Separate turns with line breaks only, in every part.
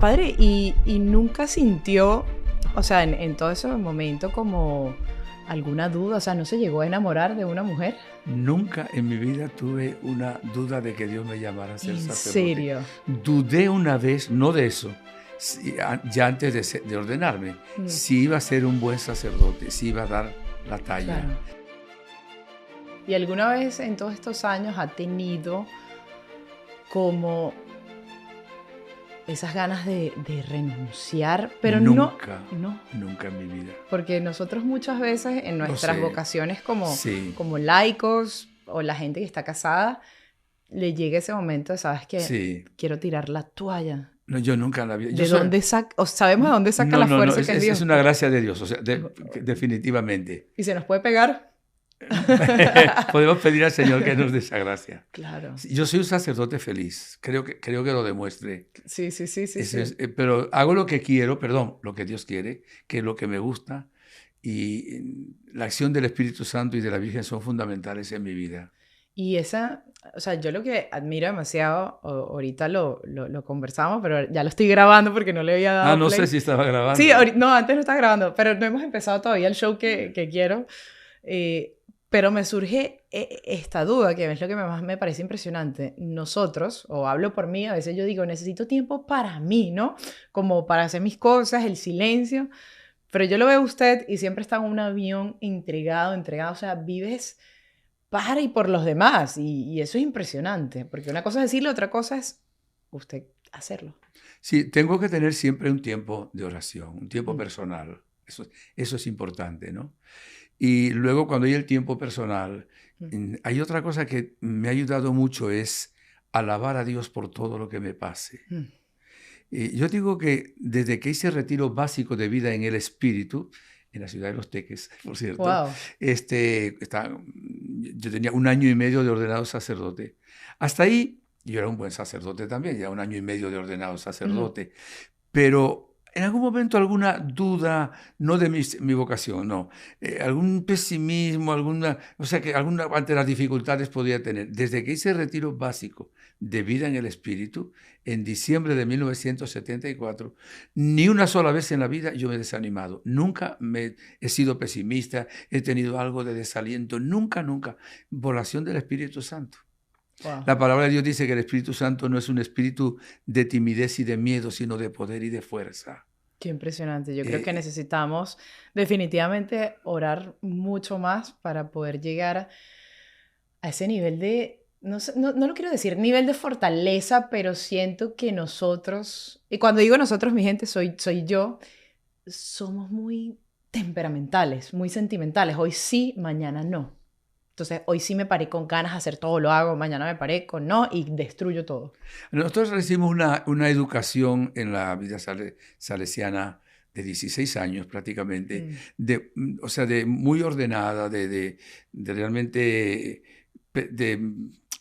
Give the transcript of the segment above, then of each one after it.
Padre, y nunca sintió, o sea, en todo ese momento como alguna duda, o sea, ¿no se llegó a enamorar de una mujer?
Nunca en mi vida tuve una duda de que Dios me llamara a ser
¿En
sacerdote.
serio?
Dudé una vez, no de eso, ya antes de ordenarme,
Mm,
si iba a ser un buen sacerdote, si iba a dar la talla.
claro. ¿Y alguna vez en todos estos años ha tenido como esas ganas de renunciar? Pero no,
Nunca,
no.
nunca en mi vida.
Porque nosotros muchas veces en
Lo
nuestras
sé,
vocaciones como,
sí,
como laicos o la gente que está casada, le llega ese momento de, ¿sabes qué?
sí.
Quiero tirar la toalla.
No, yo nunca en la vida. Yo
¿De
soy,
dónde saca? O sabemos de dónde saca
no,
la
no, no,
fuerza que es
es
Dios,
una
pues.
gracia de Dios, o sea, definitivamente.
Y se nos puede pegar.
Podemos pedir al Señor que nos dé esa gracia.
Claro.
Yo soy un sacerdote feliz, creo que lo demuestre.
Sí, sí, sí, sí, sí.
Pero hago lo que quiero, perdón, lo que Dios quiere, que es lo que me gusta, y la acción del Espíritu Santo y de la Virgen son fundamentales en mi vida.
Y esa, o sea, yo lo que admiro demasiado, ahorita lo conversamos, pero ya lo estoy grabando porque no le había
Ah,
dado
no sé
play.
si estaba
Sí,
grabando.
no, antes no estaba grabando, pero no hemos empezado todavía el show que quiero. Pero me surge esta duda, que es lo que más me parece impresionante. Nosotros, o hablo por mí, a veces yo digo, necesito tiempo para mí, ¿no? Como para hacer mis cosas, el silencio. Pero yo lo veo a usted y siempre está en un avión entregado, o sea, vives para y por los demás. Y eso es impresionante, porque una cosa es decirlo, otra cosa es usted hacerlo.
Sí, tengo que tener siempre un tiempo de oración, un tiempo
Mm,
personal. Eso es importante, ¿no? Y luego cuando hay el tiempo personal,
mm,
hay otra cosa que me ha ayudado mucho, es alabar a Dios por todo lo que me pase.
mm.
Yo digo que desde que hice retiro básico de vida en el Espíritu, en la ciudad de Los Teques, por cierto,
Wow.
yo tenía 1 año y medio de ordenado sacerdote. Hasta ahí yo era un buen sacerdote también, ya 1 año y medio de ordenado
Ujú.
sacerdote. Pero en algún momento alguna duda, no de mi vocación, no, algún pesimismo, o sea que ante las dificultades podía tener. Desde que hice el retiro básico de vida en el Espíritu, en diciembre de 1974, ni una sola vez en la vida yo me he desanimado. Nunca he sido pesimista, he tenido algo de desaliento, nunca, nunca. Por la acción del Espíritu Santo.
Wow.
La palabra de Dios dice que el Espíritu Santo no es un espíritu de timidez y de miedo, sino de poder y de fuerza.
Qué impresionante. Yo creo que
Eh,
necesitamos definitivamente orar mucho más para poder llegar a ese nivel de, no lo quiero decir nivel de fortaleza, pero siento que nosotros, y cuando digo nosotros, mi gente, soy yo, somos muy temperamentales, muy sentimentales. Hoy sí, mañana no. Entonces, hoy sí me paré con ganas de hacer todo, lo hago, mañana me paré con no y destruyo todo.
Nosotros recibimos una educación en la vida salesiana de 16 años prácticamente,
Mm,
o sea, de muy ordenada, de realmente de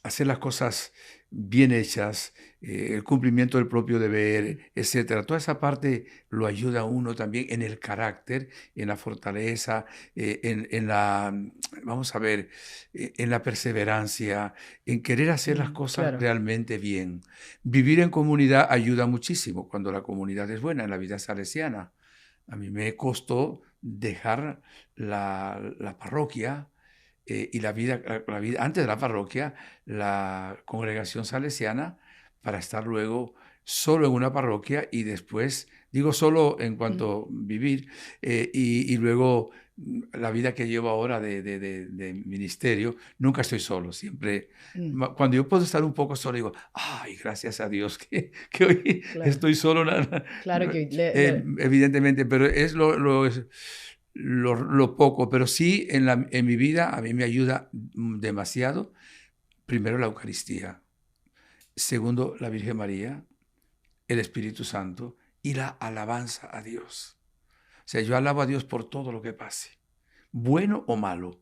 hacer las cosas bien hechas, el cumplimiento del propio
mm,
deber, etcétera. Toda esa parte lo ayuda a uno también en el carácter, en la fortaleza, vamos a ver, en la perseverancia, en querer hacer las cosas
claro.
realmente bien. Vivir en comunidad ayuda muchísimo cuando la comunidad es buena en la vida salesiana. A mí me costó dejar la parroquia y la vida antes de la parroquia, la congregación salesiana, para estar luego solo en una parroquia y después, digo solo en
Mm,
cuanto a vivir, y luego la vida que llevo ahora de ministerio, nunca estoy solo, siempre.
mm,
Cuando yo puedo estar un poco solo, digo, ay, gracias a Dios que hoy
claro.
estoy solo,
Claro que
evidentemente, pero es lo poco, pero sí en mi vida a mí me ayuda demasiado. Primero la Eucaristía, segundo la Virgen María, el Espíritu Santo y la alabanza a Dios. O sea, yo alabo a Dios por todo lo que pase, bueno o malo.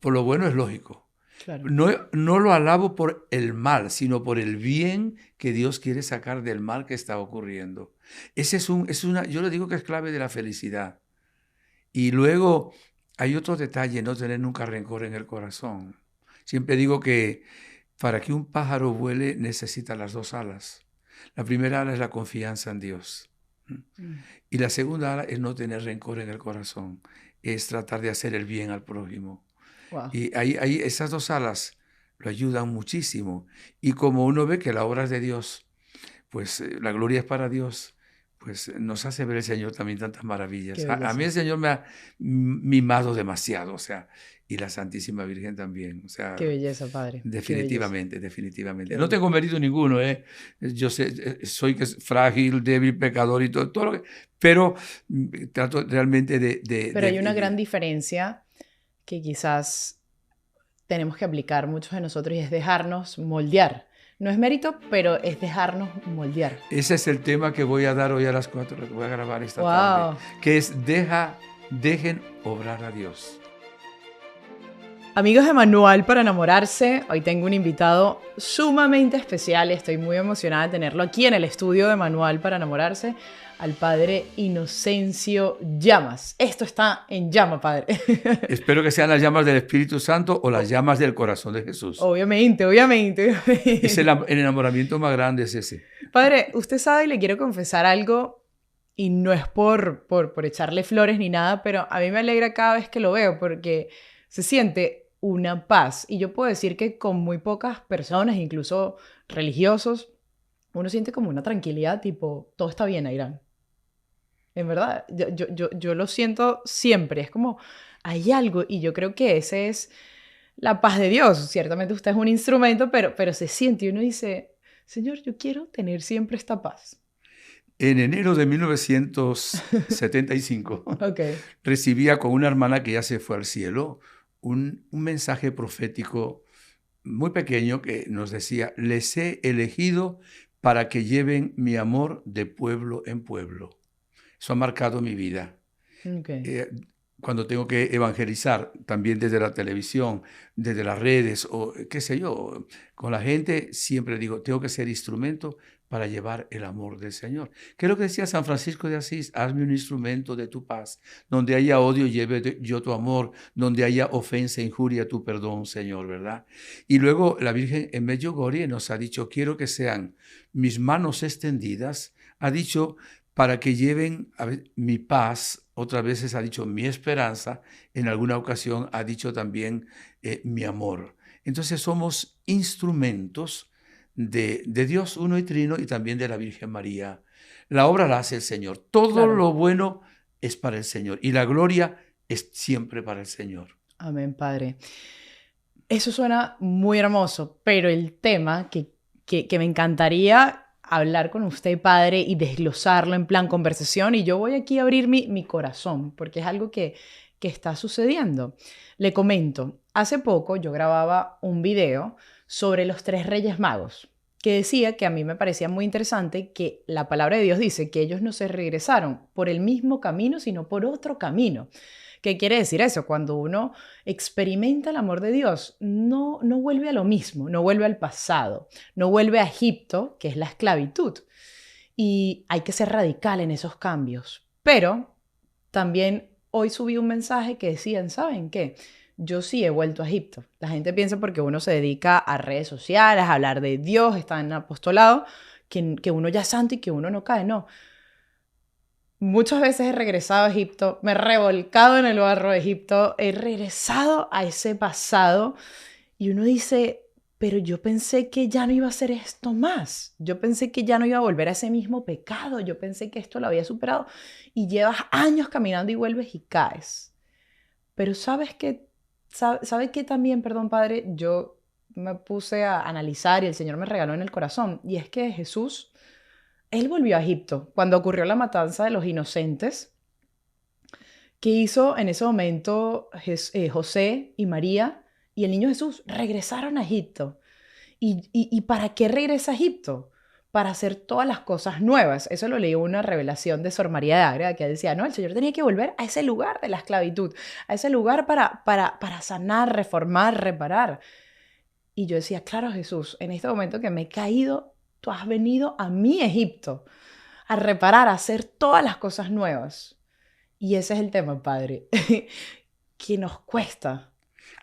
Por lo bueno es lógico.
claro.
No lo alabo por el mal, sino por el bien que Dios quiere sacar del mal que está ocurriendo. Yo le digo que es clave de la felicidad. Y luego hay otro detalle, no tener nunca rencor en el corazón. Siempre digo que para que un pájaro vuele necesita las dos alas. La primera ala es la confianza en Dios.
Mm.
Y la segunda ala es no tener rencor en el corazón, es tratar de hacer el bien al prójimo.
Wow.
Y ahí esas dos alas lo ayudan muchísimo. Y como uno ve que la obra es de Dios, pues la gloria es para Dios, pues nos hace ver el Señor también tantas
Qué
maravillas. A mí
belleza.
el Señor me ha mimado demasiado, o sea, y la Santísima Virgen también, o sea,
Qué belleza, padre. Qué belleza.
definitivamente, definitivamente.
Qué
No tengo
belleza.
mérito ninguno, ¿eh? Yo sé, soy que es frágil, débil, pecador y todo lo que... Pero trato realmente
Pero hay una gran diferencia que quizás tenemos que aplicar muchos de nosotros y es dejarnos moldear. No es mérito, pero es dejarnos moldear.
Ese es el tema que voy a dar hoy a las 4, lo que voy a grabar esta tarde,
Wow.
que es dejen obrar a Dios.
Amigos de Manual para Enamorarse, hoy tengo un invitado sumamente especial. Estoy muy emocionada de tenerlo aquí en el estudio de Manual para Enamorarse, al padre Inocencio Llamas. Esto está en llama, padre.
Espero que sean las llamas del Espíritu Santo o las llamas del corazón de Jesús.
Obviamente, obviamente,
Es
obviamente.
el enamoramiento más grande, es ese.
Padre, usted sabe, y le quiero confesar algo, y no es por echarle flores ni nada, pero a mí me alegra cada vez que lo veo porque se siente una paz. Y yo puedo decir que con muy pocas personas, incluso religiosos, uno siente como una tranquilidad, tipo, todo está bien, Airán. En verdad, yo lo siento siempre. Es como, hay algo, y yo creo que ese es la paz de Dios. Ciertamente usted es un instrumento, pero se siente y uno dice, Señor, yo quiero tener siempre esta paz.
En enero de 1975
Ok.
recibía con una hermana que ya se fue al cielo un mensaje profético muy pequeño que nos decía, les he elegido para que lleven mi amor de pueblo en pueblo. Eso ha marcado mi vida.
Okay.
Cuando tengo que evangelizar, también desde la televisión, desde las redes o qué sé yo, con la gente, siempre digo, tengo que ser instrumento para llevar el amor del Señor. ¿Qué es lo que decía San Francisco de Asís? Hazme un instrumento de tu paz. Donde haya odio, lleve yo tu amor. Donde haya ofensa, injuria, tu perdón, Señor, ¿verdad? Y luego la Virgen en Medjugorje nos ha dicho, quiero que sean mis manos extendidas. Ha dicho, para que lleven mi paz. Otras veces ha dicho mi esperanza, en alguna ocasión ha dicho también mi amor. Entonces somos instrumentos de Dios uno y trino y también de la Virgen María. La obra la hace el Señor. Todo
Claro.
lo bueno es para el Señor y la gloria es siempre para el Señor.
Amén, Padre. Eso suena muy hermoso, pero el tema que me encantaría hablar con usted, Padre, y desglosarlo en plan conversación, y yo voy aquí a abrir mi corazón, porque es algo que está sucediendo. Le comento, hace poco yo grababa un video sobre los tres Reyes Magos, que decía que a mí me parecía muy interesante que la palabra de Dios dice que ellos no se regresaron por el mismo camino, sino por otro camino. ¿Qué quiere decir eso? Cuando uno experimenta el amor de Dios, no vuelve a lo mismo, no vuelve al pasado, no vuelve a Egipto, que es la esclavitud. Y hay que ser radical en esos cambios. Pero también hoy subí un mensaje que decían, ¿saben qué? Yo sí he vuelto a Egipto. La gente piensa porque uno se dedica a redes sociales, a hablar de Dios, está en apostolado, que uno ya es santo y que uno no cae. No, muchas veces he regresado a Egipto, me he revolcado en el barro de Egipto, he regresado a ese pasado y uno dice, pero yo pensé que ya no iba a hacer esto más, yo pensé que ya no iba a volver a ese mismo pecado, yo pensé que esto lo había superado y llevas años caminando y vuelves y caes. Pero ¿sabes qué también, perdón, Padre? Yo me puse a analizar y el Señor me regaló en el corazón y es que Jesús... Él volvió a Egipto cuando ocurrió la matanza de los inocentes. ¿Qué hizo en ese momento José y María y el niño Jesús? Regresaron a Egipto. ¿Y para qué regresa a Egipto? Para hacer todas las cosas nuevas. Eso lo leí en una revelación de Sor María de Ágreda que decía, no, el Señor tenía que volver a ese lugar de la esclavitud, a ese lugar para sanar, reformar, reparar. Y yo decía, claro, Jesús, en este momento que me he caído, tú has venido a mi Egipto a reparar, a hacer todas las cosas nuevas. Y ese es el tema, Padre, que nos cuesta.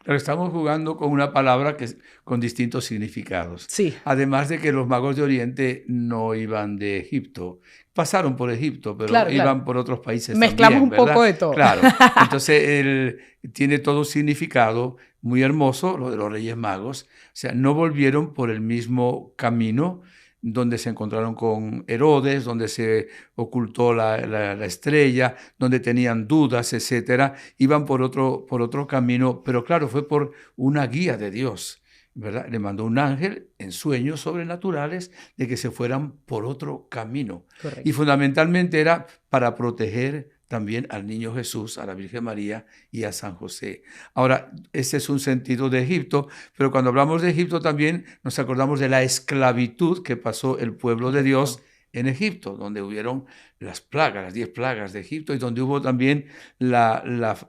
Pero estamos jugando con una palabra con distintos significados.
Sí,
Además de que los magos de Oriente no iban de Egipto. Pasaron por Egipto, pero
claro, claro.
iban por otros países
Mezclamos
también,
un poco
¿verdad?
de todo.
Claro. Entonces, tiene todo un significado muy hermoso, lo de los Reyes Magos. O sea, no volvieron por el mismo camino donde se encontraron con Herodes, donde se ocultó la estrella, donde tenían dudas, etcétera. Iban por otro camino, pero claro, fue por una guía de Dios, ¿verdad? Le mandó un ángel en sueños sobrenaturales de que se fueran por otro camino. Y
Correcto.
fundamentalmente era para proteger también al niño Jesús, a la Virgen María y a San José. Ahora, ese es un sentido de Egipto, pero cuando hablamos de Egipto también nos acordamos de la esclavitud que pasó el pueblo de
Correcto.
Dios en Egipto, donde hubieron las plagas, las 10 plagas de Egipto, y donde hubo también la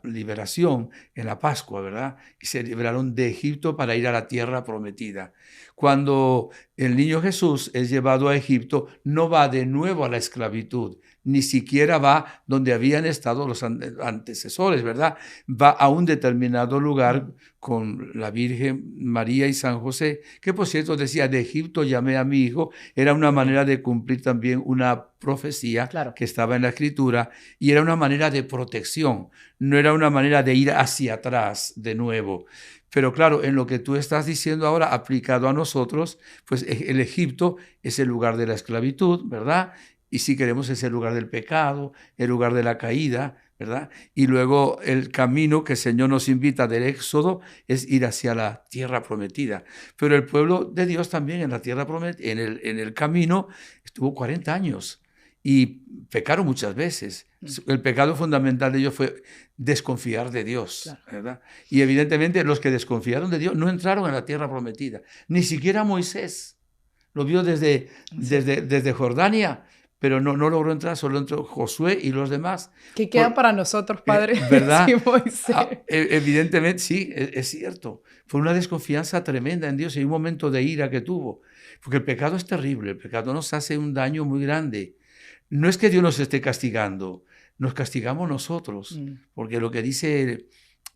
liberación en la Pascua, ¿verdad? Y se liberaron de Egipto para ir a la tierra prometida. Cuando el niño Jesús es llevado a Egipto, no va de nuevo a la esclavitud, ni siquiera va donde habían estado los antecesores, ¿verdad? Va a un determinado lugar con la Virgen María y San José, que por cierto decía, de Egipto llamé a mi hijo, era una manera
Correcto.
de cumplir también una profecía
Claro.
que estaba en la Escritura y era una manera de protección, no era una manera de ir hacia atrás de nuevo. Pero claro, en lo que tú estás diciendo ahora, aplicado a nosotros, pues el Egipto es el lugar de la esclavitud, ¿verdad? Y si queremos es el lugar del pecado, el lugar de la caída, ¿verdad? Y luego el camino que el Señor nos invita del Éxodo es ir hacia la tierra prometida. Pero el pueblo de Dios también en la tierra prometida, en el camino, estuvo 40 años y pecaron muchas veces. El pecado fundamental de ellos fue desconfiar de Dios,
Claro.
¿verdad? Y evidentemente los que desconfiaron de Dios no entraron en la tierra prometida. Ni siquiera Moisés lo vio
Sí.
desde Jordania, pero no logró entrar, solo entró Josué y los demás.
¿Qué queda para nosotros, Padre? Sí,
¿Verdad?
Moisés.
Evidentemente, sí, es cierto. Fue una desconfianza tremenda en Dios y un momento de ira que tuvo. Porque el pecado es terrible, el pecado nos hace un daño muy grande. No es que Dios nos esté castigando, nos castigamos nosotros, porque lo que dice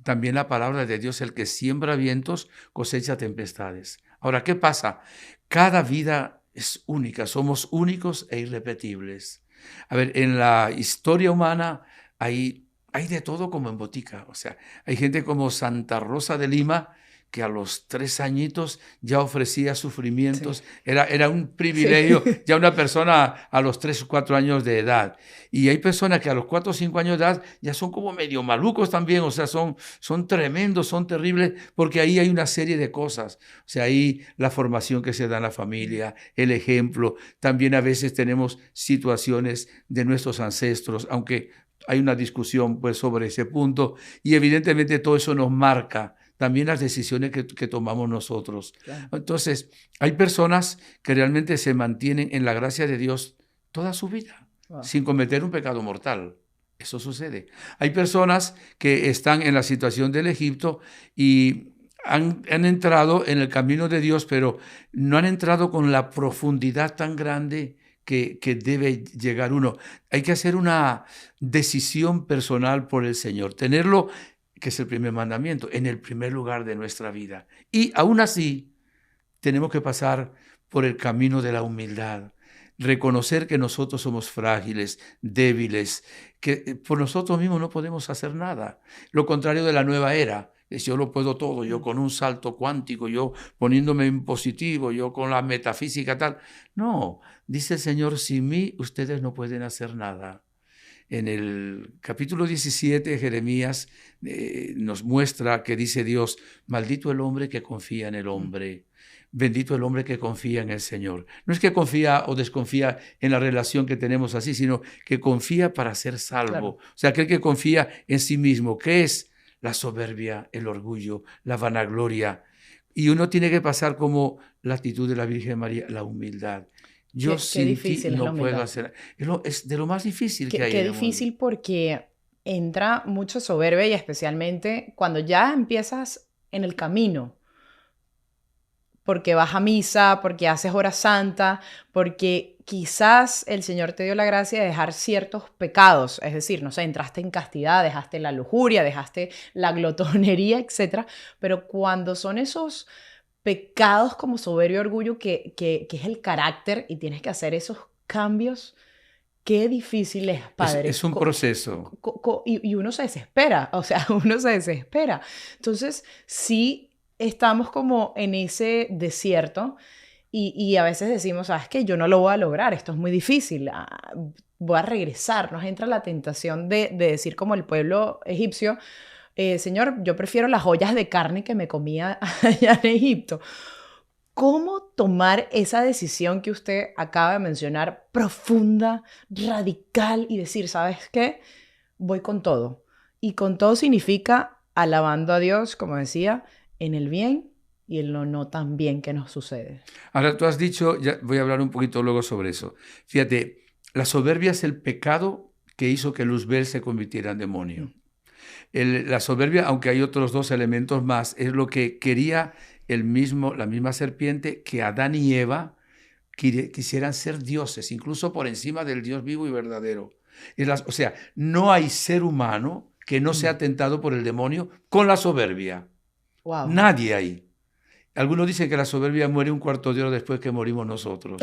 también la palabra de Dios, el que siembra vientos cosecha tempestades. Ahora, ¿qué pasa? Cada vida es única, somos únicos e irrepetibles. A ver, en la historia humana hay de todo como en botica. O sea, hay gente como Santa Rosa de Lima que a los 3 añitos ya ofrecía
Sí.
sufrimientos. Era un
Sí.
privilegio ya una persona a los 3 o 4 años de edad. Y hay personas que a los 4 o 5 años de edad ya son como medio malucos también. O sea, son tremendos, son terribles, porque ahí hay una serie de cosas. O sea, ahí la formación que se da en la familia, el ejemplo. También a veces tenemos situaciones de nuestros ancestros, aunque hay una discusión pues sobre ese punto. Y evidentemente todo eso nos marca también las decisiones que tomamos nosotros.
Claro.
Entonces, hay personas que realmente se mantienen en la gracia de Dios toda su vida,
Wow.
sin cometer un pecado mortal. Eso sucede. Hay personas que están en la situación del Egipto y han entrado en el camino de Dios, pero no han entrado con la profundidad tan grande que debe llegar uno. Hay que hacer una decisión personal por el Señor, tenerlo, que es el primer mandamiento, en el primer lugar de nuestra vida. Y aún así, tenemos que pasar por el camino de la humildad, reconocer que nosotros somos frágiles, débiles, que por nosotros mismos no podemos hacer nada. Lo contrario de la nueva era, es yo lo puedo todo, yo con un salto cuántico, yo poniéndome en positivo, yo con la metafísica tal. No, dice el Señor, sin mí ustedes no pueden hacer nada. En el capítulo 17 de Jeremías nos muestra que dice Dios, maldito el hombre que confía en el hombre, bendito el hombre que confía en el Señor. No es que confía o desconfía en la relación que tenemos así, sino que confía para ser salvo.
Claro.
O sea, aquel que confía en sí mismo, que es la soberbia, el orgullo, la vanagloria. Y uno tiene que pasar como la actitud de la Virgen María, la humildad. Yo
Qué
sin ti
difícil es la
no puedo
humildad.
hacer. Es de lo más difícil que hay
Qué
en el mundo.
difícil porque entra mucho soberbia y especialmente cuando ya empiezas en el camino. porque vas a misa, porque haces hora santa, porque quizás el Señor te dio la gracia de dejar ciertos pecados, es decir, no sé, entraste en castidad, dejaste la lujuria, dejaste la glotonería, etcétera, pero cuando son esos pecados como soberbia y orgullo que es el carácter y tienes que hacer esos cambios, qué difícil es, padre.
Es un proceso.
Y uno se desespera, o sea, uno se desespera. Entonces, sí estamos como en ese desierto y a veces decimos, ¿sabes qué? Yo no lo voy a lograr, esto es muy difícil, voy a regresar. Nos entra la tentación de decir como el pueblo egipcio, Señor, yo prefiero las ollas de carne que me comía allá en Egipto. ¿Cómo tomar esa decisión que usted acaba de mencionar, profunda, radical, y decir, ¿sabes qué? Voy con todo. Y con todo significa alabando a Dios, como decía, en el bien y en lo no tan bien que nos sucede.
Ahora, tú has dicho, ya voy a hablar un poquito luego sobre eso. Fíjate, la soberbia es el pecado que hizo que Luzbel se convirtiera en demonio. La soberbia, aunque hay otros dos elementos más, es lo que quería la misma serpiente, que Adán y Eva quisieran ser dioses, incluso por encima del Dios vivo y verdadero. O sea, no hay ser humano que no sea tentado por el demonio con la soberbia.
Wow.
Nadie hay. Algunos dicen que la soberbia muere un cuarto de hora después que morimos nosotros.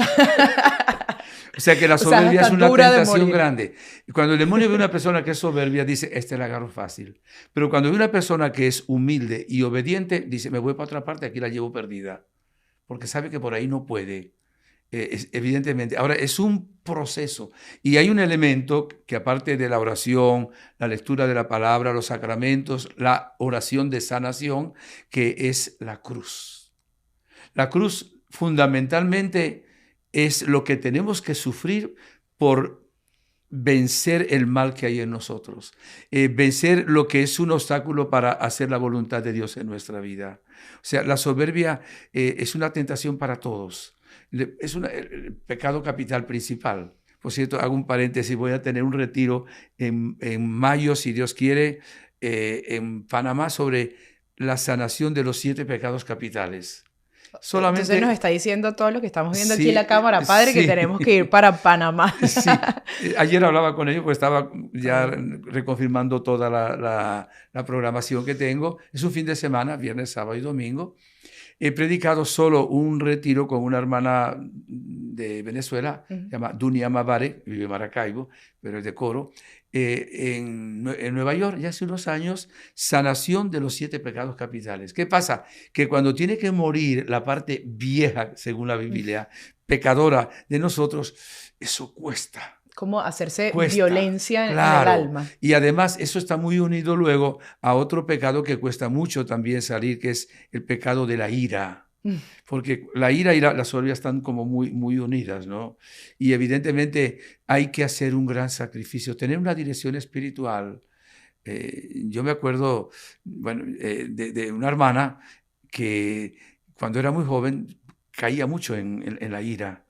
O sea que la soberbia es una tentación grande. Y cuando el demonio ve a una persona que es soberbia, dice, este la agarro fácil. Pero cuando ve una persona que es humilde y obediente, dice, me voy para otra parte, aquí la llevo perdida. Porque sabe que por ahí no puede. Evidentemente. Ahora, es un proceso. Y hay un elemento que aparte de la oración, la lectura de la palabra, los sacramentos, la oración de sanación, que es la cruz. La cruz fundamentalmente es lo que tenemos que sufrir por vencer el mal que hay en nosotros, vencer lo que es un obstáculo para hacer la voluntad de Dios en nuestra vida. O sea, la soberbia es una tentación para todos. Es el pecado capital principal. Por cierto, hago un paréntesis, voy a tener un retiro en mayo, si Dios quiere, en Panamá sobre la sanación de los 7 pecados capitales.
Entonces nos está diciendo todo lo que estamos viendo aquí en la
Sí,
cámara, padre, que
sí.
tenemos que ir para Panamá.
Sí, ayer hablaba con ellos, pues estaba ya reconfirmando toda la programación que tengo. Es un fin de semana, viernes, sábado y domingo. He predicado solo un retiro con una hermana de Venezuela, se llama Dunia Mavare, vive en Maracaibo, pero es de Coro, en Nueva York, ya hace unos años, sanación de los 7 pecados capitales. ¿Qué pasa? Que cuando tiene que morir la parte vieja, según la Biblia, pecadora de nosotros, eso cuesta.
Como hacerse
Cuesta,
violencia
claro.
en el alma.
Y además eso está muy unido luego a otro pecado que cuesta mucho también salir, que es el pecado de la ira. Porque la ira y la soberbia están como muy, muy unidas, ¿no? Y evidentemente hay que hacer un gran sacrificio, tener una dirección espiritual. Yo me acuerdo, bueno, de una hermana que cuando era muy joven caía mucho en la ira,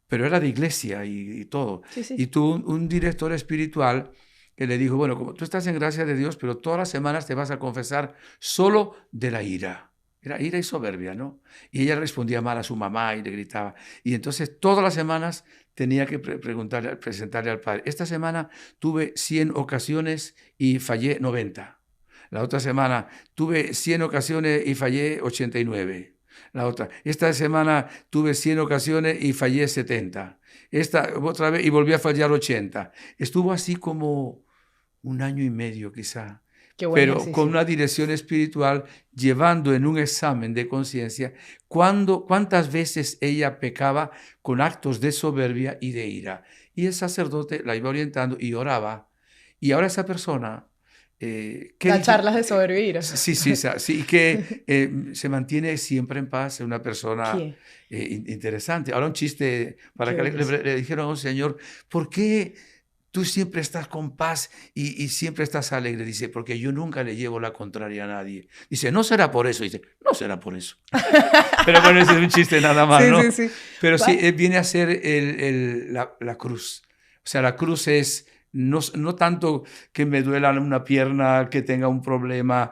pero era de iglesia y todo.
Sí, sí.
Y tuvo un director espiritual que le dijo, bueno, como tú estás en gracia de Dios, pero todas las semanas te vas a confesar solo de la ira. Era ira y soberbia, ¿no? Y ella respondía mal a su mamá y le gritaba. Y entonces todas las semanas tenía que presentarle al Padre. Esta semana tuve 100 ocasiones y fallé 90. La otra semana tuve 100 ocasiones y fallé 89. La otra. Esta semana tuve 100 ocasiones y fallé 70. Esta otra vez y volví a fallar 80. Estuvo así como un año y medio quizá.
Qué buen
Pero
ejercicio.
con una dirección espiritual, llevando en un examen de conciencia cuántas veces ella pecaba con actos de soberbia y de ira. Y el sacerdote la iba orientando y oraba. Y ahora esa persona...
Las charlas de soberbia y ira.
Sí, y que se mantiene siempre en paz, es una persona interesante. Ahora un chiste, para que le dijeron a un señor, ¿por qué tú siempre estás con paz y siempre estás alegre? Dice, porque yo nunca le llevo la contraria a nadie. Dice, no será por eso. Dice, no será por eso. Pero bueno, ese es un chiste nada más, ¿no?
Sí.
Pero sí, viene a ser la cruz. O sea, la cruz es... No tanto que me duela una pierna, que tenga un problema.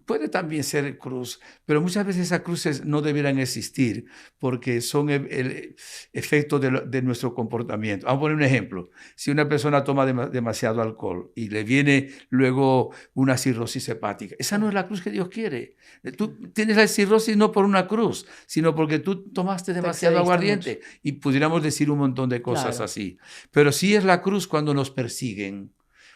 puede también ser cruz, pero muchas veces esas cruces no debieran existir porque son el efecto de nuestro comportamiento. Vamos a poner un ejemplo. Si una persona toma demasiado alcohol y le viene luego una cirrosis hepática, esa no es la cruz que Dios quiere. Tú tienes la cirrosis no por una cruz, sino porque tú tomaste demasiado aguardiente y pudiéramos decir un montón de cosas así. Pero sí es la cruz cuando nos persiguen.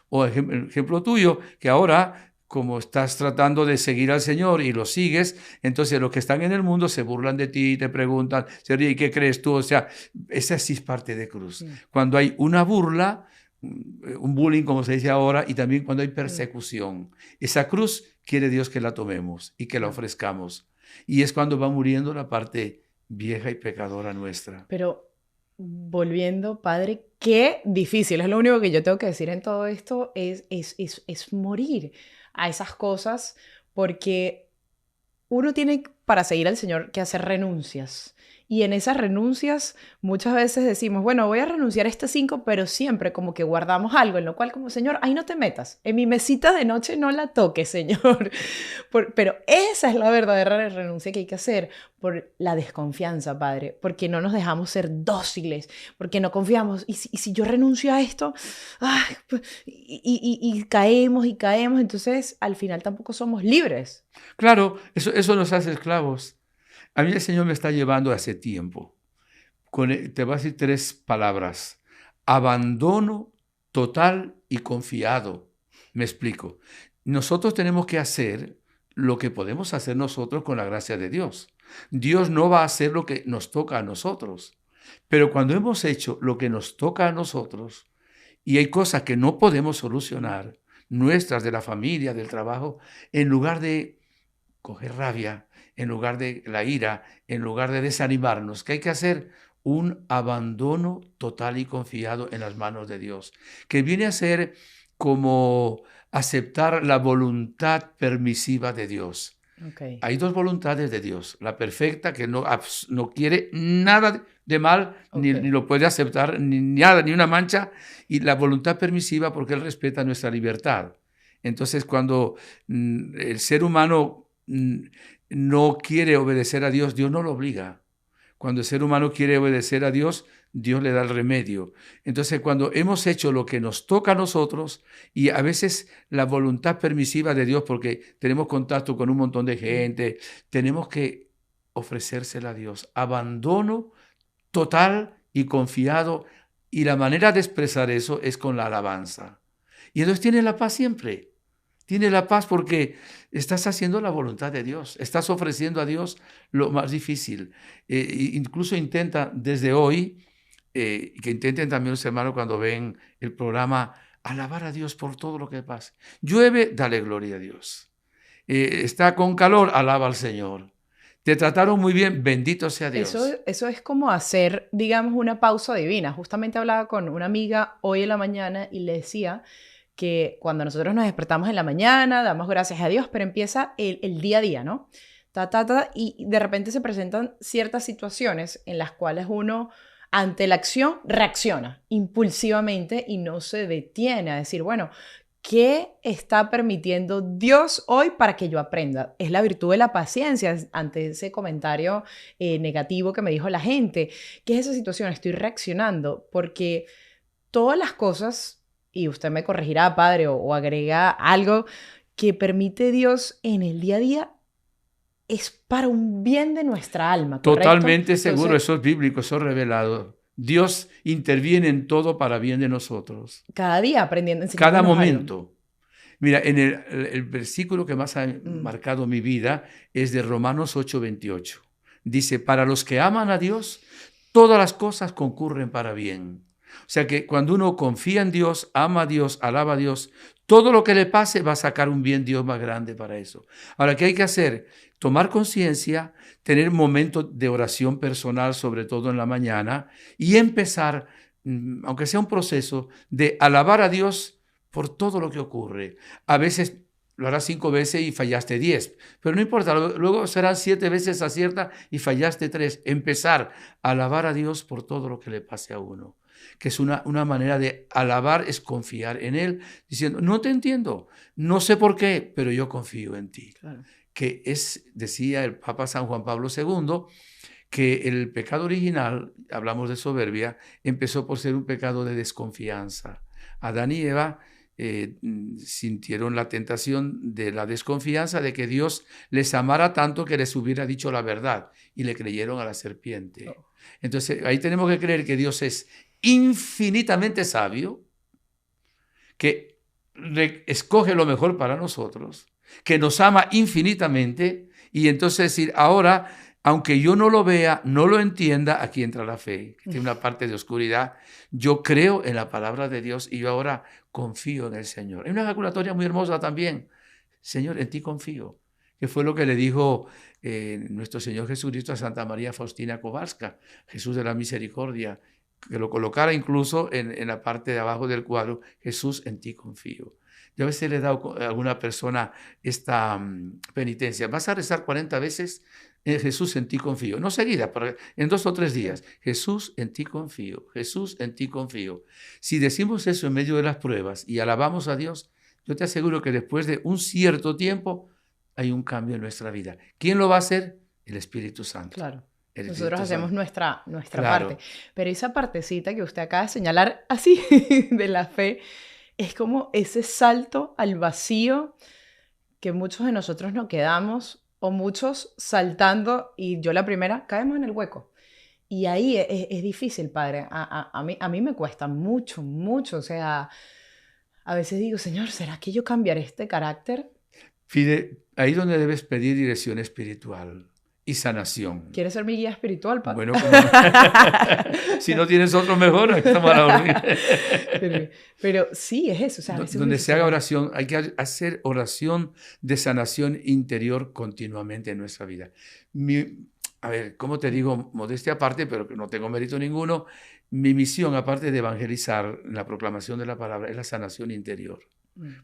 O ejemplo tuyo, que ahora, como estás tratando de seguir al Señor y lo sigues, entonces los que están en el mundo se burlan de ti, te preguntan, ¿y qué crees tú? O sea, esa sí es parte de cruz. Cuando hay una burla, un bullying, como se dice ahora, y también cuando hay persecución. Esa cruz quiere Dios que la tomemos y que la ofrezcamos. Y es cuando va muriendo la parte vieja y pecadora nuestra.
Pero volviendo, Padre, qué difícil. Es lo único que yo tengo que decir en todo esto, es morir a esas cosas, porque uno tiene para seguir al Señor que hacer renuncias. Y en esas renuncias muchas veces decimos, bueno, voy a renunciar a estas 5, pero siempre como que guardamos algo, en lo cual como, Señor, ahí no te metas. En mi mesita de noche no la toques, Señor. Pero esa es la verdadera renuncia que hay que hacer por la desconfianza, Padre, porque no nos dejamos ser dóciles, porque no confiamos. ¿Y si yo renuncio a esto? Ay, pues, y caemos y caemos, entonces al final tampoco somos libres.
Claro, eso nos hace esclavos. A mí el Señor me está llevando hace tiempo. Te voy a decir 3 palabras. Abandono total y confiado. Me explico. Nosotros tenemos que hacer lo que podemos hacer nosotros con la gracia de Dios. Dios no va a hacer lo que nos toca a nosotros. Pero cuando hemos hecho lo que nos toca a nosotros y hay cosas que no podemos solucionar, nuestras, de la familia, del trabajo, en lugar de coger rabia, en lugar de la ira, en lugar de desanimarnos, ¿qué hay que hacer? Un abandono total y confiado en las manos de Dios, que viene a ser como aceptar la voluntad permisiva de Dios.
Okay.
Hay 2 voluntades de Dios, la perfecta, que no quiere nada de mal, ni lo puede aceptar, ni nada, ni una mancha, y la voluntad permisiva porque Él respeta nuestra libertad. Entonces, cuando el ser humano no quiere obedecer a Dios, Dios no lo obliga. Cuando el ser humano quiere obedecer a Dios, Dios le da el remedio. Entonces, cuando hemos hecho lo que nos toca a nosotros, y a veces la voluntad permisiva de Dios, porque tenemos contacto con un montón de gente, tenemos que ofrecérsela a Dios. Abandono total y confiado, y la manera de expresar eso es con la alabanza. Y entonces tiene la paz siempre. Tiene la paz porque estás haciendo la voluntad de Dios, estás ofreciendo a Dios lo más difícil. Incluso intenta desde hoy, que intenten también los hermanos cuando ven el programa, alabar a Dios por todo lo que pasa. Llueve, dale gloria a Dios. Está con calor, alaba al Señor. Te trataron muy bien, bendito sea Dios.
Eso es como hacer, digamos, una pausa divina. Justamente hablaba con una amiga hoy en la mañana y le decía que cuando nosotros nos despertamos en la mañana, damos gracias a Dios, pero empieza el día a día, ¿no? Y de repente se presentan ciertas situaciones en las cuales uno, ante la acción, reacciona impulsivamente y no se detiene a decir, bueno, ¿qué está permitiendo Dios hoy para que yo aprenda? Es la virtud de la paciencia ante ese comentario negativo que me dijo la gente. ¿Qué es esa situación? Estoy reaccionando porque todas las cosas, y usted me corregirá, Padre, o agrega algo que permite Dios en el día a día, es para un bien de nuestra alma, ¿correcto?
Totalmente seguro, entonces, eso es bíblico, eso es revelado. Dios interviene en todo para bien de nosotros.
Cada día aprendiendo,
cada momento. Algo. Mira, en el versículo que más ha marcado mi vida es de Romanos 8:28. Dice, para los que aman a Dios, todas las cosas concurren para bien. O sea que cuando uno confía en Dios, ama a Dios, alaba a Dios, todo lo que le pase va a sacar un bien Dios más grande para eso. Ahora, ¿qué hay que hacer? Tomar conciencia, tener momentos de oración personal, sobre todo en la mañana, y empezar, aunque sea un proceso, de alabar a Dios por todo lo que ocurre. A veces lo harás 5 veces y fallaste 10, pero no importa, luego serán 7 veces acierta y fallaste 3. Empezar a alabar a Dios por todo lo que le pase a uno. que es una manera de alabar, es confiar en Él, diciendo, no te entiendo, no sé por qué, pero yo confío en ti.
Claro.
Que es, decía el Papa San Juan Pablo II, que el pecado original, hablamos de soberbia, empezó por ser un pecado de desconfianza. Adán y Eva sintieron la tentación de la desconfianza de que Dios les amara tanto que les hubiera dicho la verdad y le creyeron a la serpiente.
Oh.
Entonces ahí tenemos que creer que Dios es infinitamente sabio, que escoge lo mejor para nosotros, que nos ama infinitamente, y entonces decir, ahora, aunque yo no lo vea, no lo entienda, aquí entra la fe, que tiene una parte de oscuridad. Yo creo en la palabra de Dios y yo ahora confío en el Señor. Hay una ejaculatoria muy hermosa también. Señor, en ti confío, que fue lo que le dijo nuestro Señor Jesucristo a Santa María Faustina Kowalska, Jesús de la Misericordia, que lo colocara incluso en la parte de abajo del cuadro, Jesús, en ti confío. Yo a veces le he dado a alguna persona esta penitencia. Vas a rezar 40 veces, Jesús, en ti confío. No seguida, pero en 2 o 3 días. Jesús, en ti confío. Jesús, en ti confío. Si decimos eso en medio de las pruebas y alabamos a Dios, yo te aseguro que después de un cierto tiempo hay un cambio en nuestra vida. ¿Quién lo va a hacer? El Espíritu Santo.
Claro.
El
Nosotros
Espíritu
hacemos
Santo.
nuestra
Claro.
parte. Pero esa partecita que usted acaba de señalar así de la fe es como ese salto al vacío que muchos de nosotros nos quedamos o muchos saltando y yo la primera, caemos en el hueco. Y ahí es difícil, padre. A mí me cuesta mucho, mucho. O sea, a veces digo, Señor, ¿será que yo cambiaré este carácter?
Fide, ahí donde debes pedir dirección espiritual y sanación.
¿Quieres ser mi guía espiritual, padre?
Bueno, si no tienes otro mejor, estamos a la orden.
Pero sí, es eso. O sea, a veces
Donde
dice,
se haga
Señor,
oración, hay que hacer oración de sanación interior continuamente en nuestra vida. A ver, ¿cómo te digo? Modestia aparte, pero que no tengo mérito ninguno. Mi misión, aparte de evangelizar en la proclamación de la palabra, es la sanación interior.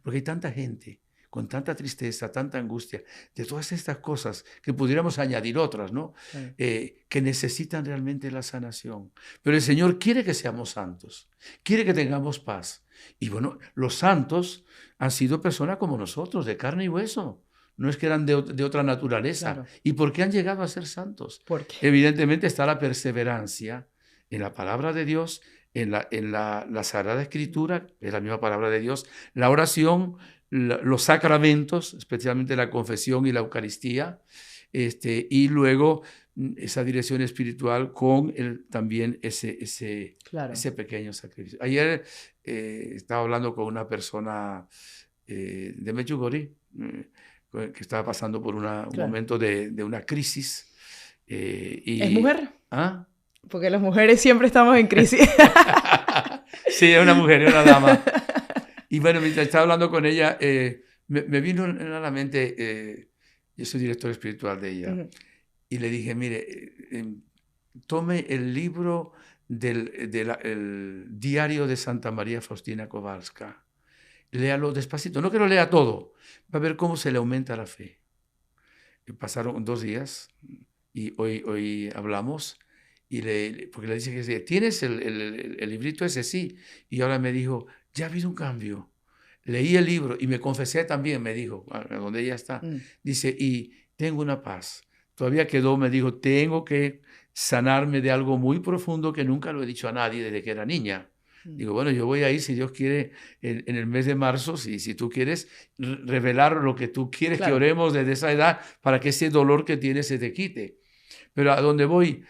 Porque hay tanta gente con tanta tristeza, tanta angustia, de todas estas cosas, que pudiéramos añadir otras, ¿no? Que necesitan realmente la sanación. Pero el Señor quiere que seamos santos, quiere que tengamos paz. Y bueno, los santos han sido personas como nosotros, de carne y hueso. No es que eran de otra naturaleza.
Claro.
¿Y por qué han llegado a ser santos?
¿Por qué?
Evidentemente está la perseverancia en la palabra de Dios, en la Sagrada Escritura, es la misma palabra de Dios, la oración, los sacramentos, especialmente la confesión y la Eucaristía, y luego esa dirección espiritual con también ese pequeño sacrificio. Ayer estaba hablando con una persona de Medjugorje que estaba pasando por un momento de una crisis.
¿Es mujer?
¿Ah?
Porque las mujeres siempre estamos en crisis.
Sí, es una mujer, es una dama. Y bueno, mientras estaba hablando con ella, me vino a la mente, yo soy director espiritual de ella, y le dije, mire, tome el libro el diario de Santa María Faustina Kowalska, léalo despacito, no que lo lea todo, va a ver cómo se le aumenta la fe. Pasaron 2 días y hoy hablamos, porque le dije que ¿tienes el librito ese? Sí. Y ahora me dijo, ya ha habido un cambio. Leí el libro y me confesé también, me dijo, a donde ella está. Dice, y tengo una paz. Todavía quedó, me dijo, tengo que sanarme de algo muy profundo que nunca lo he dicho a nadie desde que era niña. Digo, bueno, yo voy a ir, si Dios quiere, en el mes de marzo, si tú quieres revelar lo que tú quieres que oremos desde esa edad para que ese dolor que tienes se te quite. Pero a donde voy,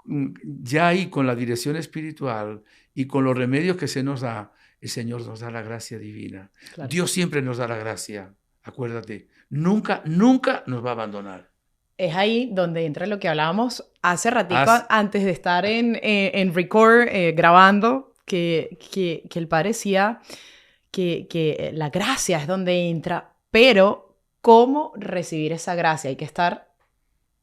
ya ahí con la dirección espiritual y con los remedios que se nos da, el Señor nos da la gracia divina. Claro. Dios siempre nos da la gracia, acuérdate, nunca, nunca nos va a abandonar.
Es ahí donde entra lo que hablábamos hace ratito antes de estar en record, grabando, que el Padre decía que la gracia es donde entra, pero ¿cómo recibir esa gracia? Hay que estar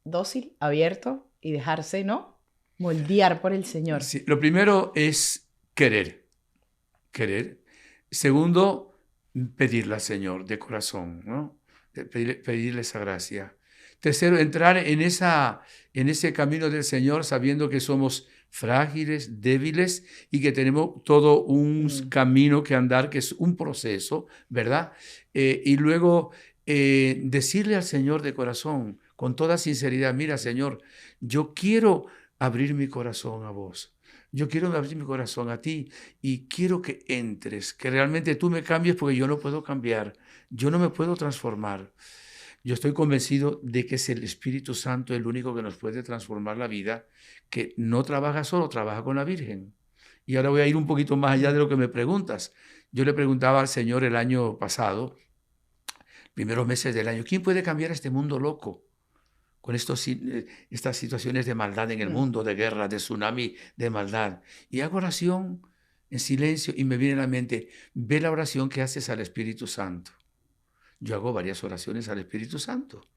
dócil, abierto y dejarse, ¿no?, moldear por el Señor.
Sí, lo primero es querer. Segundo, pedirle al Señor de corazón, ¿no? Pedirle esa gracia. Tercero, entrar en ese camino del Señor sabiendo que somos frágiles, débiles y que tenemos todo un camino que andar, que es un proceso, ¿verdad? Y luego decirle al Señor de corazón, con toda sinceridad, mira, Señor, yo quiero abrir mi corazón a vos. Yo quiero abrir mi corazón a ti y quiero que entres, que realmente tú me cambies porque yo no puedo cambiar, yo no me puedo transformar. Yo estoy convencido de que es el Espíritu Santo el único que nos puede transformar la vida, que no trabaja solo, trabaja con la Virgen. Y ahora voy a ir un poquito más allá de lo que me preguntas. Yo le preguntaba al Señor el año pasado, primeros meses del año, ¿quién puede cambiar este mundo loco? Con estas situaciones de maldad en el mundo, de guerra, de tsunami, de maldad. Y hago oración en silencio y me viene a la mente, ve la oración que haces al Espíritu Santo. Yo hago varias oraciones al Espíritu Santo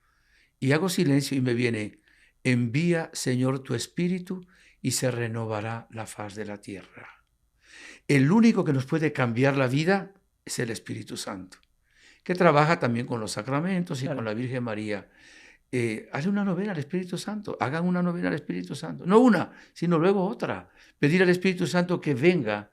y hago silencio y me viene, envía, Señor, tu Espíritu y se renovará la faz de la tierra. El único que nos puede cambiar la vida es el Espíritu Santo, que trabaja también con los sacramentos y con la Virgen María. Hazle una novena al Espíritu Santo, hagan una novena al Espíritu Santo, no una, sino luego otra, pedir al Espíritu Santo que venga.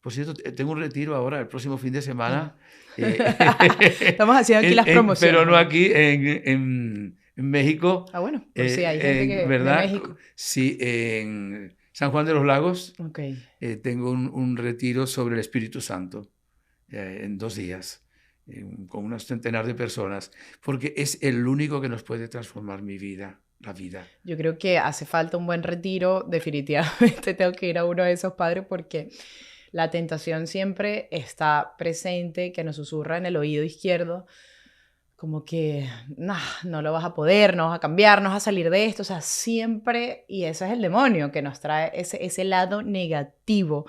Por cierto, tengo un retiro ahora el próximo fin de semana.
Estamos haciendo aquí las promociones.
Pero no aquí, en México.
Ah, bueno, por si hay gente que
¿verdad?
de México.
Sí, en San Juan de los Lagos.
Okay.
Tengo un retiro sobre el Espíritu Santo en 2 días. Con unos centenar de personas, porque es el único que nos puede transformar la vida.
Yo creo que hace falta un buen retiro, definitivamente tengo que ir a uno de esos padres porque la tentación siempre está presente, que nos susurra en el oído izquierdo, como que no lo vas a poder, no vas a cambiar, no vas a salir de esto, o sea, siempre, y eso es el demonio que nos trae ese lado negativo.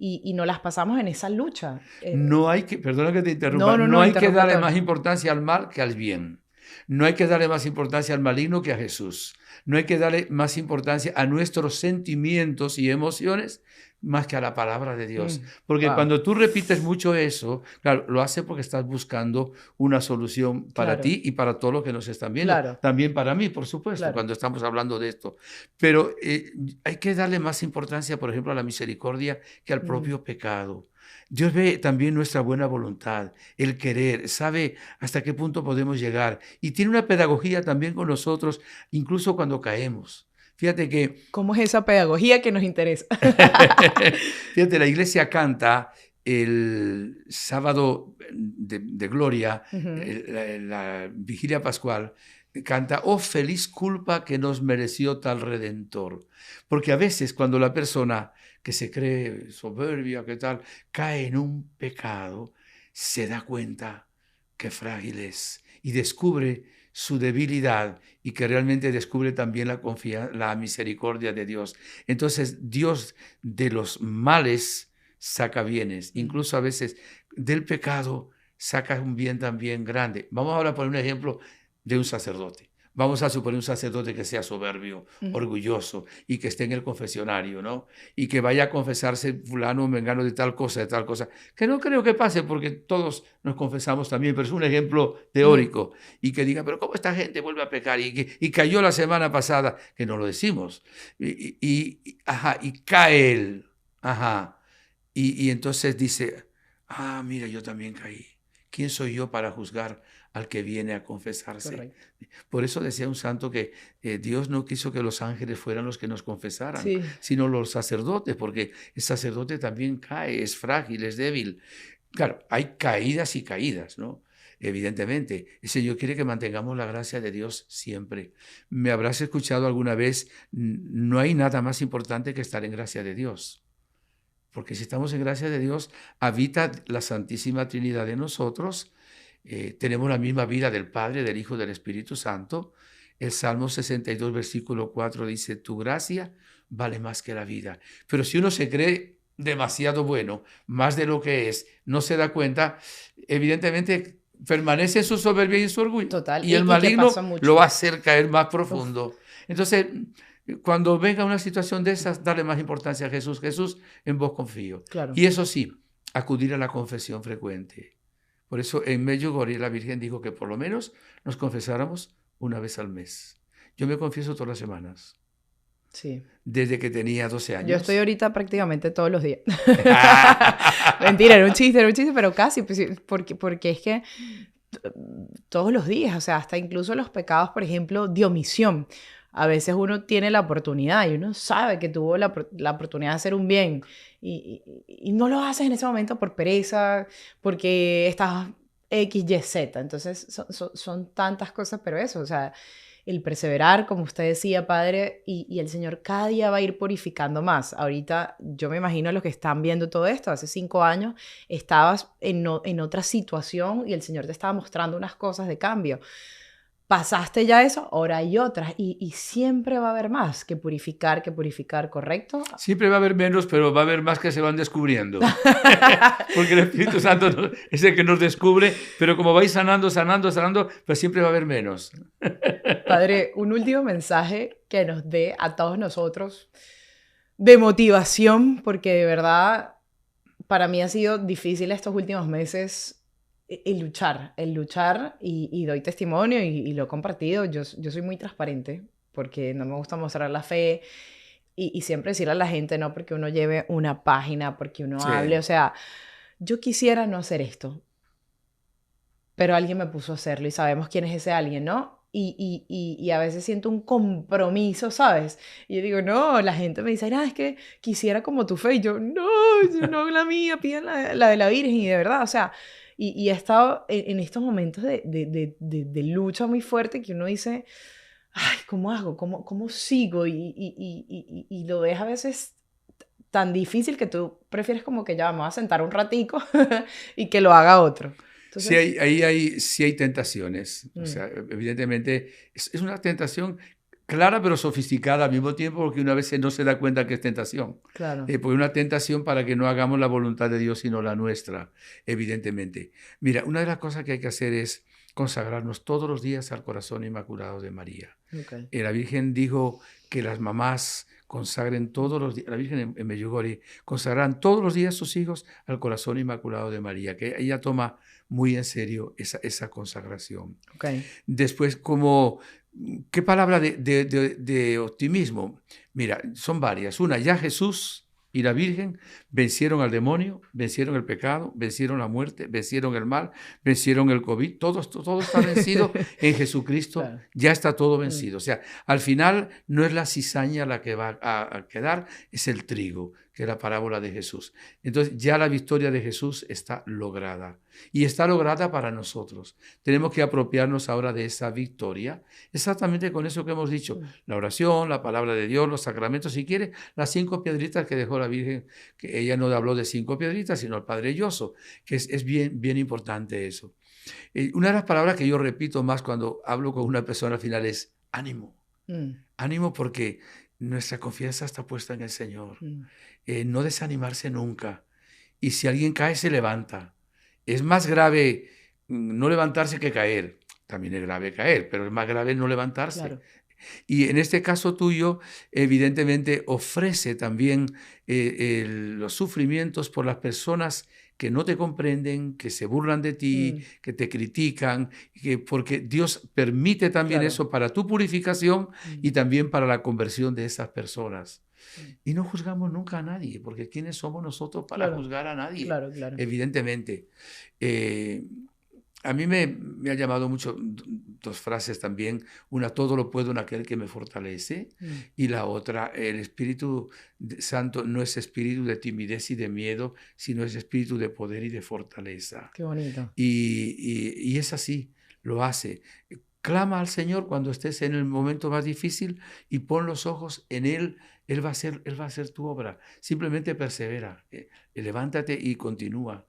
Y no las pasamos en esa lucha.
No hay que, perdona que te interrumpa, no hay que darle más importancia al mal que al bien. No hay que darle más importancia al maligno que a Jesús. No hay que darle más importancia a nuestros sentimientos y emociones más que a la palabra de Dios. Porque cuando tú repites mucho eso, claro, lo haces porque estás buscando una solución para ti y para todos los que nos están viendo. También para mí, por supuesto, cuando estamos hablando de esto. Pero hay que darle más importancia, por ejemplo, a la misericordia que al propio pecado. Dios ve también nuestra buena voluntad, el querer, sabe hasta qué punto podemos llegar y tiene una pedagogía también con nosotros, incluso cuando caemos. Fíjate que...
¿Cómo es esa pedagogía que nos interesa?
Fíjate, la iglesia canta el sábado de gloria, la vigilia pascual, canta, oh feliz culpa que nos mereció tal Redentor. Porque a veces cuando la persona que se cree soberbia, que tal, cae en un pecado, se da cuenta que frágil es y descubre su debilidad y que realmente descubre también la misericordia de Dios. Entonces Dios de los males saca bienes, incluso a veces del pecado saca un bien también grande. Vamos ahora a poner un ejemplo de un sacerdote. Vamos a suponer un sacerdote que sea soberbio, orgulloso y que esté en el confesionario, ¿no? Y que vaya a confesarse fulano o mengano de tal cosa, que no creo que pase porque todos nos confesamos también, pero es un ejemplo teórico. Y que diga, pero ¿cómo esta gente vuelve a pecar? Y cayó la semana pasada, que no lo decimos. Y cae él. Y entonces dice, mira, yo también caí. ¿Quién soy yo para juzgar al que viene a confesarse? Correcto. Por eso decía un santo que Dios no quiso que los ángeles fueran los que nos confesaran, sino los sacerdotes, porque el sacerdote también cae, es frágil, es débil. Claro, hay caídas y caídas, ¿no? Evidentemente, el Señor quiere que mantengamos la gracia de Dios siempre. Me habrás escuchado alguna vez, no hay nada más importante que estar en gracia de Dios. Porque si estamos en gracia de Dios, habita la Santísima Trinidad en nosotros, tenemos la misma vida del Padre, del Hijo y del Espíritu Santo. El Salmo 62, versículo 4 dice, tu gracia vale más que la vida. Pero si uno se cree demasiado bueno, más de lo que es, no se da cuenta, evidentemente permanece en su soberbia y en su orgullo.
Total.
Y el maligno lo va a hacer caer más profundo. Entonces, cuando venga una situación de esas, darle más importancia a Jesús. Jesús, en vos confío.
Claro.
Y eso sí, acudir a la confesión frecuente. Por eso en Medjugorje la Virgen dijo que por lo menos nos confesáramos una vez al mes. Yo me confieso todas las semanas,
Sí.
desde que tenía 12 años.
Yo estoy ahorita prácticamente todos los días. Mentira, era un chiste, pero casi, pues, sí, porque es que todos los días, o sea, hasta incluso los pecados, por ejemplo, de omisión. A veces uno tiene la oportunidad y uno sabe que tuvo la oportunidad de hacer un bien y no lo haces en ese momento por pereza, porque estás X, Y, Z. Entonces son tantas cosas, pero eso, o sea, el perseverar, como usted decía, padre, y el Señor cada día va a ir purificando más. Ahorita yo me imagino a los que están viendo todo esto, hace 5 años estabas en otra situación y el Señor te estaba mostrando unas cosas de cambio. Pasaste ya eso, ahora hay otras y siempre va a haber más que purificar, ¿correcto?
Siempre va a haber menos, pero va a haber más que se van descubriendo. Porque el Espíritu Santo es el que nos descubre, pero como vais sanando, pues siempre va a haber menos.
Padre, un último mensaje que nos dé a todos nosotros de motivación, porque de verdad para mí ha sido difícil estos últimos meses el luchar y doy testimonio y lo he compartido. Yo soy muy transparente porque no me gusta mostrar la fe y siempre decirle a la gente, no porque uno lleve una página, porque uno hable, o
Sí.
sea, yo quisiera no hacer esto, pero alguien me puso a hacerlo y sabemos quién es ese alguien, ¿no? Y a veces siento un compromiso, ¿sabes? Y yo digo, no, la gente me dice, ah, es que quisiera como tu fe. Y yo no la mía, piden la de la Virgen. Y de verdad, o sea, y he estado en estos momentos de lucha muy fuerte que uno dice, ay, ¿cómo hago? ¿Cómo sigo? Y lo ves a veces tan difícil que tú prefieres como que ya me voy a sentar un ratico y que lo haga otro.
Sí
Entonces,
sí hay tentaciones. O
mm,
sea, evidentemente es una tentación clara pero sofisticada al mismo tiempo porque una vez no se da cuenta que es tentación.
claro.
Porque una tentación para que no hagamos la voluntad de Dios sino la nuestra, evidentemente. Mira, una de las cosas que hay que hacer es consagrarnos todos los días al corazón inmaculado de María.
Okay.
La Virgen dijo que las mamás consagren todos los días, la Virgen en Medjugorje, consagran todos los días sus hijos al corazón inmaculado de María, que ella toma muy en serio esa consagración.
Okay.
Después, como, ¿qué palabra de optimismo? Mira, son varias. Una, ya Jesús y la Virgen vencieron al demonio, vencieron el pecado, vencieron la muerte, vencieron el mal, vencieron el COVID. Todo está vencido en Jesucristo.
Claro.
Ya está todo
Mm.
vencido. O sea, al final no es la cizaña la que va a quedar, es el trigo, que es la parábola de Jesús. Entonces ya la victoria de Jesús está lograda. Y está lograda para nosotros. Tenemos que apropiarnos ahora de esa victoria, exactamente con eso que hemos dicho. La oración, la palabra de Dios, los sacramentos, si quiere, las 5 piedritas que dejó la Virgen, que ella no habló de 5 piedritas, sino el Padre Lloso, que es bien importante eso. Una de las palabras que yo repito más cuando hablo con una persona al final es ánimo.
Mm.
Ánimo porque nuestra confianza está puesta en el Señor.
Mm.
No desanimarse nunca. Y si alguien cae, se levanta. Es más grave no levantarse que caer. También es grave caer, pero es más grave no levantarse.
Claro.
Y en este caso tuyo, evidentemente, ofrece también los sufrimientos por las personas que no te comprenden, que se burlan de ti,
Mm.
que te critican, porque Dios permite también
Claro.
eso para tu purificación y
Mm.
también para la conversión de esas personas.
Mm.
Y no juzgamos nunca a nadie, porque ¿quiénes somos nosotros para
Claro.
juzgar a nadie?
Claro.
Evidentemente. Eh, a mí me ha llamado mucho 2 frases también. Una, todo lo puedo en aquel que me fortalece.
Mm.
Y la otra, el Espíritu Santo no es espíritu de timidez y de miedo, sino es espíritu de poder y de fortaleza.
Qué bonito.
Y es así, lo hace. Clama al Señor cuando estés en el momento más difícil y pon los ojos en Él. Él va a hacer tu obra. Simplemente persevera, levántate y continúa.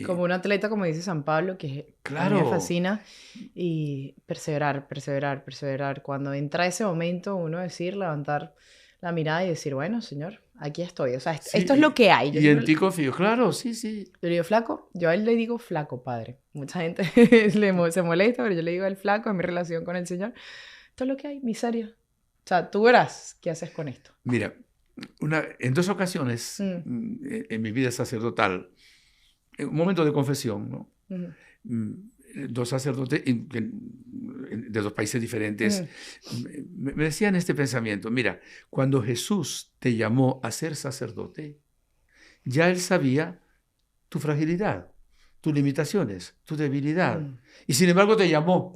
Como un atleta, como dice San Pablo, que a mí me
Claro,
fascina, y perseverar. Cuando entra ese momento, uno decir, levantar la mirada y decir, bueno, Señor, aquí estoy. O sea,
sí,
esto es lo que hay. Yo
y en
siempre
ti confío, claro, sí.
yo le digo flaco, yo a él le digo flaco, padre. Mucha gente se molesta, pero yo le digo el flaco en mi relación con el Señor. Esto es lo que hay, miseria. O sea, tú verás qué haces con esto.
Mira, en 2 ocasiones en mi vida sacerdotal, en un momento de confesión, ¿no?
Ujú.
dos sacerdotes de dos países diferentes, me decían este pensamiento: mira, cuando Jesús te llamó a ser sacerdote, ya Él sabía tu fragilidad, tus limitaciones, tu debilidad, y sin embargo te llamó.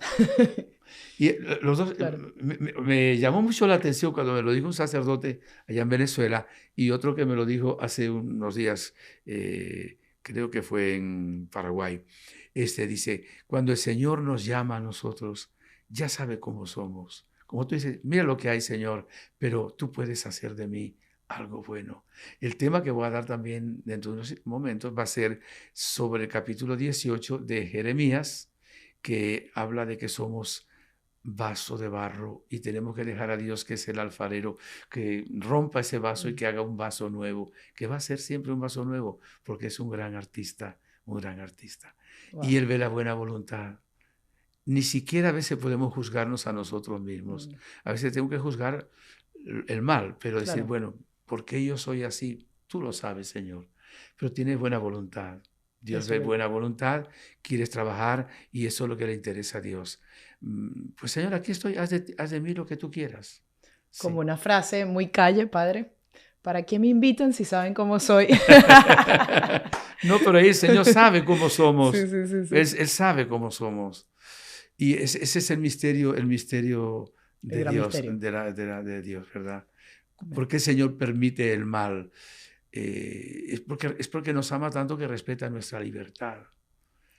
Y los dos,
Claro.
me llamó mucho la atención cuando me lo dijo un sacerdote allá en Venezuela y otro que me lo dijo hace unos días, creo que fue en Paraguay. Dice, cuando el Señor nos llama a nosotros, ya sabe cómo somos. Como tú dices, mira lo que hay, Señor, pero tú puedes hacer de mí algo bueno. El tema que voy a dar también dentro de unos momentos va a ser sobre el capítulo 18 de Jeremías, que habla de que somos vaso de barro y tenemos que dejar a Dios, que es el alfarero, que rompa ese vaso y que haga un vaso nuevo, que va a ser siempre un vaso nuevo, porque es un gran artista, un gran artista.
Wow.
Y Él ve la buena voluntad. Ni siquiera a veces podemos juzgarnos a nosotros mismos. A veces tengo que juzgar el mal, pero decir,
Claro.
bueno, ¿por qué yo soy así? Tú lo sabes, Señor. Pero tienes buena voluntad. Dios
Eso
ve
es.
buena voluntad, quieres trabajar y eso es lo que le interesa a Dios. Pues Señor, aquí estoy, haz de mí lo que tú quieras.
Como
Sí.
una frase muy calle, padre. ¿Para qué me invitan si saben cómo soy?
No, pero ahí el Señor sabe cómo somos.
Sí, sí, sí, sí.
Él sabe cómo somos. Y ese es el misterio
El
de
gran
Dios,
misterio.
de Dios, ¿verdad?
Amén.
¿Por qué el Señor permite el mal? Es porque nos ama tanto que respeta nuestra libertad.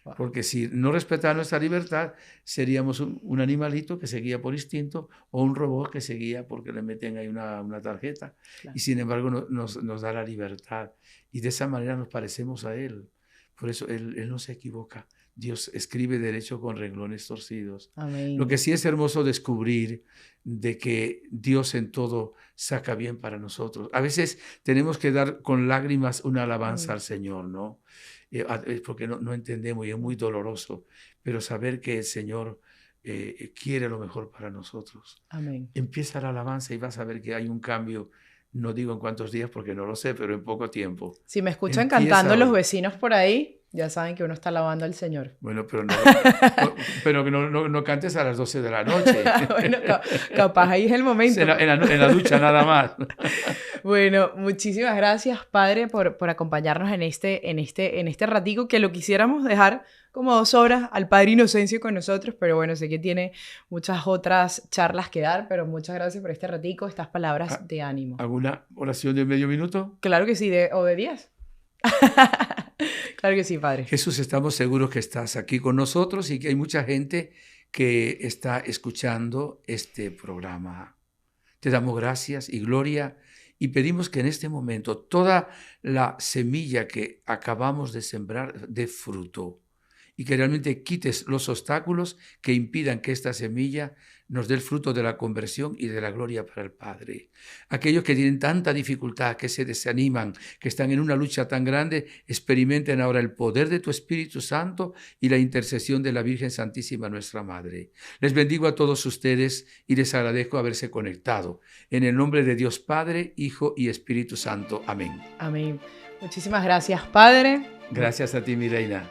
Wow.
Porque si no respetara nuestra libertad, seríamos un animalito que seguía por instinto o un robot que seguía porque le meten ahí una tarjeta.
Claro.
Y sin embargo nos da la libertad. Y de esa manera nos parecemos a Él. Por eso Él no se equivoca. Dios escribe derecho con renglones torcidos.
Amén.
Lo que sí es hermoso descubrir de que Dios en todo saca bien para nosotros. A veces tenemos que dar con lágrimas una alabanza al Señor, ¿no? Porque no entendemos y es muy doloroso, pero saber que el Señor quiere lo mejor para nosotros.
Amén.
Empieza la alabanza y vas a ver que hay un cambio, no digo en cuántos días porque no lo sé, pero en poco tiempo.
Si me escuchan
Empieza
cantando los
hoy.
vecinos por ahí, ya saben que uno está alabando al Señor.
Bueno, pero que no cantes a las 12 de la noche.
Bueno, capaz ahí es el momento.
En la ducha nada más.
Bueno, muchísimas gracias, Padre, por acompañarnos en este ratico, que lo quisiéramos dejar como 2 horas al Padre Inocencio con nosotros, pero bueno, sé que tiene muchas otras charlas que dar, pero muchas gracias por este ratico, estas palabras de ánimo.
¿Alguna oración de medio minuto?
Claro que sí, o de 10. Claro que sí, Padre.
Jesús, estamos seguros que estás aquí con nosotros y que hay mucha gente que está escuchando este programa. Te damos gracias y gloria y pedimos que en este momento toda la semilla que acabamos de sembrar dé fruto y que realmente quites los obstáculos que impidan que esta semilla nos dé el fruto de la conversión y de la gloria para el Padre. Aquellos que tienen tanta dificultad, que se desaniman, que están en una lucha tan grande, experimenten ahora el poder de tu Espíritu Santo y la intercesión de la Virgen Santísima, nuestra Madre. Les bendigo a todos ustedes y les agradezco haberse conectado. En el nombre de Dios Padre, Hijo y Espíritu Santo. Amén.
Amén. Muchísimas gracias, Padre.
Gracias a ti, mi reina.